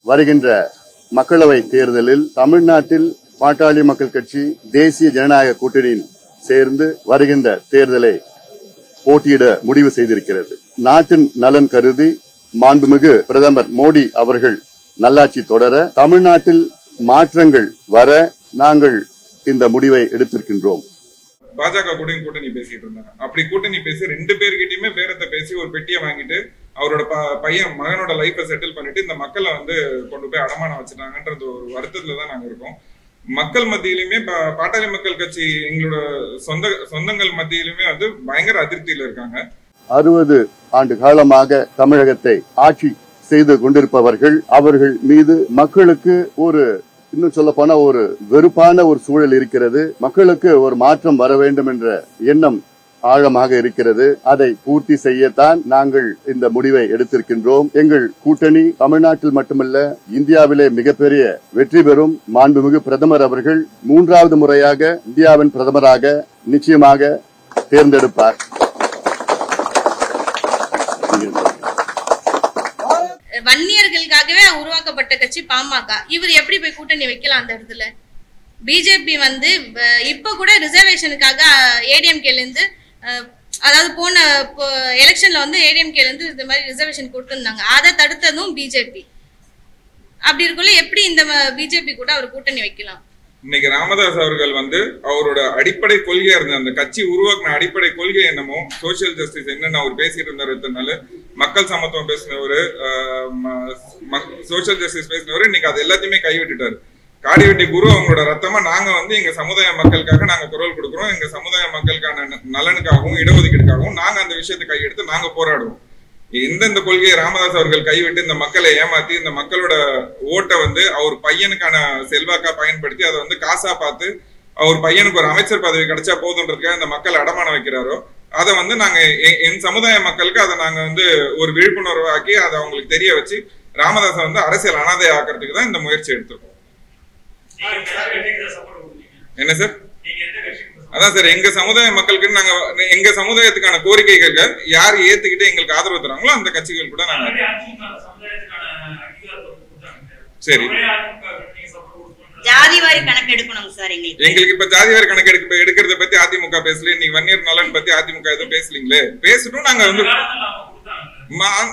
வருகின்ற மக்களவை தேர்தலில் தமிழ்நாட்டில் பாட்டாளி மக்கள் கட்சி தேசிய ஜனநாயக கூட்டணியில் சேர்ந்து வருகின்ற தேர்தலை போட்டியிட முடிவு செய்திருக்கிறது. நாட்டின் நலன் கருதி மாண்புமிகு பிரதமர் மோடி அவர்கள் நல்லாட்சி தொடர, தமிழ்நாட்டில் மாற்றங்கள் வர நாங்கள் இந்த முடிவை எடுத்திருக்கின்றோம். பாஜக கூட்டணி பேசிட்டு இருந்தாங்க. அப்படி கூட்டணி பேசி 2 பேர்கிட்டயுமே பேரத்தை பேசி ஒரு பெட்டியை வாங்கிட்டு அவரோட பையன் மகனோட லைஃபை செட்டில் பண்ணிட்டு இந்த மக்களை கொண்டு போய் அடமானம் வச்சுட்டாங்கன்றது ஒரு வருத்தத்துலதான் நாங்க இருக்கோம். மக்கள் மத்தியிலுமே பாட்டாளி மக்கள் கட்சி எங்களோட சொந்தங்கள் மத்தியிலுமே பயங்கர அதிருப்தியில இருக்காங்க. 60 ஆண்டு காலமாக தமிழகத்தை ஆட்சி செய்து கொண்டிருப்பவர்கள், அவர்கள் மீது மக்களுக்கு இன்னும் சொல்ல போனா ஒரு வெறுப்பான ஒரு சூழல் இருக்கிறது. மக்களுக்கு ஒரு மாற்றம் வர வேண்டும் என்ற எண்ணம் ஆழமாக இருக்கிறது. அதை பூர்த்தி செய்யத்தான் நாங்கள் இந்த முடிவை எடுத்திருக்கின்றோம். எங்கள் கூட்டணி தமிழ்நாட்டில் மட்டுமல்ல, இந்தியாவிலே மிகப்பெரிய வெற்றி பெறும். மாண்புமிகு பிரதமர் அவர்கள் 3வது முறையாக இந்தியாவின் பிரதமராக நிச்சயமாக தேர்ந்தெடுப்பார். வன்னியர்களுக்காகவே உருவாக்கப்பட்ட கட்சி பாமக. இவர் எப்படி போய் கூட்டணி வைக்கலாம் அந்த இடத்துல? பிஜேபி இப்ப கூட ரிசர்வேஷனுக்காக ஏடிஎம்கேல இருந்து, அதாவது போன எலெக்ஷன்ல ஏடிஎம்கேல இருந்து இந்த மாதிரி ரிசர்வேஷன் கொடுத்திருந்தாங்க. அதை தடுத்ததும் பிஜேபி. அப்படி இருக்குள்ள எப்படி இந்த பிஜேபி கூட அவர் கூட்டணி வைக்கலாம்? இன்னைக்கு ராமதாஸ் அவர்கள் அவரோட அடிப்படை கொள்கையா இருந்த அந்த கட்சி உருவாக்கின அடிப்படை கொள்கை என்னமோ சோசியல் ஜஸ்டிஸ் என்னன்னு அவர் பேசிட்டு இருந்தாரு. மக்கள் சமத்துவம் பேசினவரு, சோசியல் ஜஸ்டிஸ் பேசினவரு, இன்னைக்கு அது எல்லாத்தையுமே கைவிட்டுட்டாரு. காடிவெட்டி குரு அவங்களோட ரத்தமா நாங்க எங்க சமுதாய மக்களுக்காக நாங்க குரல் கொடுக்கிறோம். எங்க சமுதாய மக்களுக்கான நலனுக்காகவும் இடஒதுக்கீடுக்காகவும் நாங்க அந்த விஷயத்தை கையெடுத்து நாங்க போராடுவோம். எந்தெந்த கொள்கையை ராமதாஸ் அவர்கள் கைவிட்டு இந்த மக்களை ஏமாத்தி இந்த மக்களோட ஓட்டை அவர் பையனுக்கான செல்வாக்கா பயன்படுத்தி அதை காசா பார்த்து அவர் பையனுக்கு ஒரு அமைச்சர் பதவி கிடைச்சா போதுன்றதுக்காக இந்த மக்கள் அடமானம் வைக்கிறாரோ, அதை நாங்க என் சமுதாய மக்களுக்கு அதை நாங்க ஒரு விழிப்புணர்வு ஆக்கி அதை அவங்களுக்கு தெரிய வச்சு ராமதாஸை அரசியல் அனாதை ஆக்கிறதுக்கு தான் இந்த முயற்சி எடுத்திருக்கோம். என்ன சார்? அதான் சார், எங்க சமுதாய மக்களுக்கு நாங்க எங்க சமுதாயத்துக்கான கோரிக்கைகள் யார் ஏத்துக்கிட்டு எங்களுக்கு ஆதரவு தராங்களோ அந்த கட்சிகள் கூட நாங்க சரி ஜாதிவாரி கணக்கு எடுக்கணும் சார். எங்களுக்கு இப்ப ஜாதிவாரி கணக்கு எடுக்கிறத பத்தி அதிமுக பேசல, இன்னைக்கு வன்னியர் நலன் பத்தி அதிமுக எதுவும் பேசலீங்களே. பேசிட்டும் நாங்க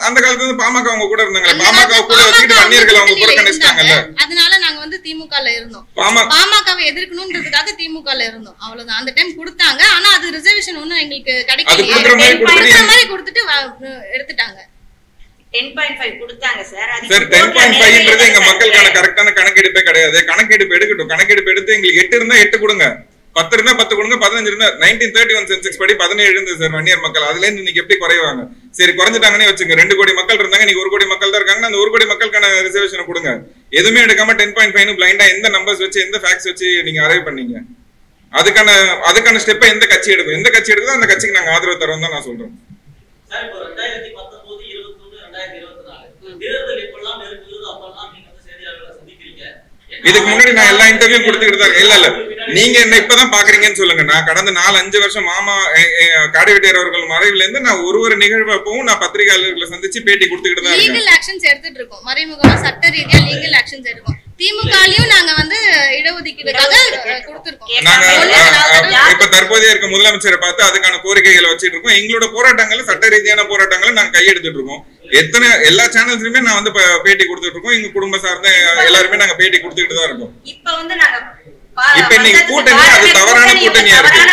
அந்த காலத்துல பாமக அவங்க கூட இருந்தாங்க. பாமக கூட வச்சுக்கிட்டு வன்னியர்கள் அவங்க புறக்கணிச்சிட்டாங்கல்ல. அதனால நாங்க திமுகல இருந்தோம். பாமகவை எதிர்க்கணும்ன்றதுக்காக திமுகல இருந்தோம். அவ்வளவுதான். அந்த டைம் கொடுத்தாங்க. ஆனா அது ரிசர்வேஷன் ஒண்ணும் எங்களுக்கு கிடைக்கல. மாதிரி கொடுத்துட்டு எடுத்துட்டாங்க. 10.5 கொடுத்தாங்க சார். சார் 10.5ன்றது எங்க மக்களுக்கான கரெக்டான கணக்கெடுப்பே கிடையாது. கணக்கெடுப்பு எடுக்கட்டும். கணக்கெடுப்பு எடுத்து எங்களுக்கு 8 இருந்தா 8 கொடுங்க, 10 இருந்தா 10 கொடுங்க, 15 இருந்தா 1931 சென்செக்ஸ் படி 17 இருந்தது சார் வன்னியர் மக்கள். அதுல இருந்து இன்னைக்கு எப்படி குறைவாங்க? சரி குறைஞ்சிட்டாங்கன்னு வச்சுங்க. 2 கோடி மக்கள் இருந்தாங்க, இன்னைக்கு 1 கோடி மக்கள் தான் இருக்காங்க. அந்த 1 கோடி மக்களுக்கான ரிசர்வேஷன் கொடுங்க. எதுவுமே எடுக்காம 10.5 பிளைண்டா எந்த நம்பர்ஸ் வச்சு எந்த ஃபேக்ட்ஸ் வச்சு நீங்க அரைவ் பண்ணீங்க? அதுக்கான ஸ்டெப்பை எந்த கட்சி எடுக்கும்? எந்த கட்சி எடுக்குதோ அந்த கட்சிக்கு நாங்க ஆதரவு தரோம் தான் நான் சொல்றேன். இதுக்கு முன்னாடி நான் எல்லா இன்டர்வியூ கொடுத்துக்கிட்டு தான். இல்ல நீங்க என்ன இப்பதான் பாக்குறீங்கன்னு சொல்லுங்க. நான் கடந்த 4-5 வருஷம் மாமா காடிவெட்டியார் அவர்கள் மறைவுல இருந்து நான் ஒரு நிகழ்வப்பவும் நான் பத்திரிகையாளர்களை சந்திச்சு பேட்டி கொடுத்துக்கிட்டு தான் இருக்கேன். லீகல் ஆக்ஷன்ஸ் எடுத்துட்டு இருக்கோம். மறைமுகமா சட்ட ரீதியா லீகல் ஆக்ஷன்ஸ் எடுக்கோம். திமுகலயும் நாங்க இடஒதுக்கீடுக்காக கொடுத்திருக்கோம். நாங்க இப்ப தற்போதைய இருக்க முதலமைச்சரை பார்த்து அதுக்கான கோரிக்கைகளை வச்சிட்டு இருக்கோம். எங்களோட போராட்டங்களை சட்ட ரீதியான போராட்டங்களை நாங்க கையெடுத்துட்டு இருக்கோம். எல்லா சேனல்ஸ்லயுமே நான் பேட்டி கொடுத்துட்டு இருக்கோம். எங்க குடும்ப சார்ந்த எல்லாருமே நாங்க பேட்டி கொடுத்துக்கிட்டு தான் இருக்கோம். இப்ப நாங்க இப்ப இன்னைக்கு கூட்டணி அது தவறான கூட்டணியா இருக்கு.